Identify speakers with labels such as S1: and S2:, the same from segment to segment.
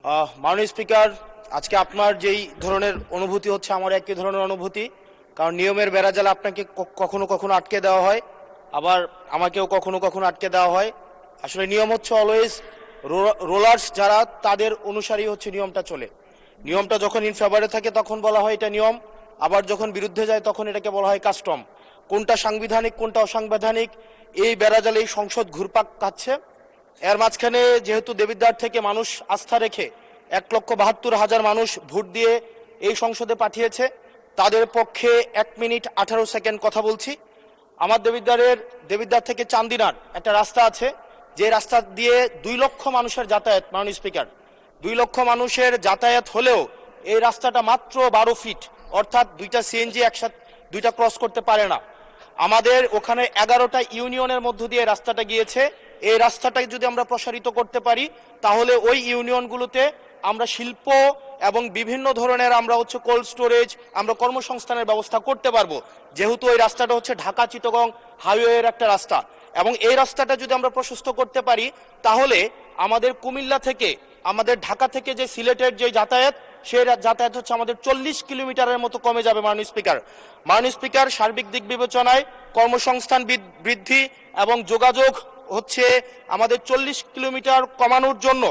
S1: মাননীয় স্পিকার, আজকে আপনার যেই ধরনের অনুভূতি হচ্ছে আমার একই ধরনের অনুভূতি। কারণ নিয়মের বেড়াজালে আপনাকে কখনো কখনো আটকে দেওয়া হয়, আবার আমাকেও কখনো কখনো আটকে দেওয়া হয়। আসলে নিয়ম হচ্ছে অলওয়েজ রোলার্স যারা তাদের অনুসারী হচ্ছে নিয়মটা চলে। নিয়মটা যখন ইন ফেভারে থাকে তখন বলা হয় এটা নিয়ম, আবার যখন বিরুদ্ধে যায় তখন এটাকে বলা হয় কাস্টম। কোনটা সাংবিধানিক কোনটা অসাংবিধানিক এই বেড়াজালে এই সংসদ ঘুরপাক খাচ্ছে। এর মাঝখানে যেহেতু দেবিদ্বার থেকে মানুষ আস্থা রেখে 1,72,000 মানুষ ভোট দিয়ে এই সংসদে পাঠিয়েছে, তাদের পক্ষে 1 মিনিট 18 সেকেন্ড কথা বলছি। আমার দেবিদ্বার থেকে চান্দিনার একটা রাস্তা আছে, যে রাস্তা দিয়ে 2 লক্ষ মানুষের যাতায়াত। মাননীয় স্পিকার, 2 লক্ষ মানুষের যাতায়াত হলেও এই রাস্তাটা মাত্র 12 ফিট, অর্থাৎ 2টা সিএনজি একসাথে 2টা ক্রস করতে পারে না। আমাদের ওখানে 11টা ইউনিয়নের মধ্য দিয়ে রাস্তাটা গিয়েছে। এই রাস্তাটাকে যদি আমরা প্রসারিত করতে পারি তাহলে ওই ইউনিয়নগুলোতে আমরা শিল্প এবং বিভিন্ন ধরনের আমরা হচ্ছে কোল্ড স্টোরেজ, আমরা কর্মসংস্থানের ব্যবস্থা করতে পারবো, যেহেতু ওই রাস্তাটা হচ্ছে ঢাকা চিটাগং হাইওয়ের একটা রাস্তা। এবং এই রাস্তাটা যদি আমরা প্রশস্ত করতে পারি তাহলে আমাদের কুমিল্লা থেকে, আমাদের ঢাকা থেকে যে সিলেটের যে যাতায়াত, সেই যাতায়াত হচ্ছে আমাদের 40 কিলোমিটারের মতো কমে যাবে। মাননীয় স্পিকার, সার্বিক দিক বিবেচনায় কর্মসংস্থান বৃদ্ধি এবং যোগাযোগ হচ্ছে আমাদের 40 কিলোমিটার কমানোর জন্য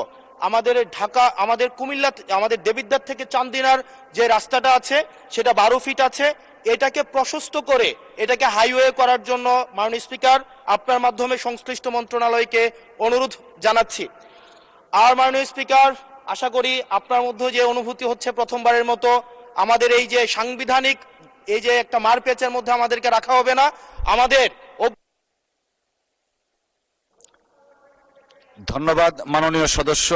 S1: আমাদের কুমিল্লা, আমাদের দেবিদ্বার থেকে চান্দিনার যে রাস্তাটা আছে সেটা 12 ফিট আছে, এটাকে প্রশস্ত করে এটাকে হাইওয়ে করার জন্য মাননীয় স্পিকার আপনার মাধ্যমে সংশ্লিষ্ট মন্ত্রণালয়কে অনুরোধ জানাচ্ছি। আর মাননীয় স্পিকার, আশা করি আপনার মধ্যে যে অনুভূতি হচ্ছে প্রথমবারের মতো আমাদের এই যে সাংবিধানিক এই যে একটা মারপ্যাচের মধ্যে আমাদেরকে রাখা হবে না। আমাদের
S2: ধন্যবাদ মাননীয় সদস্য।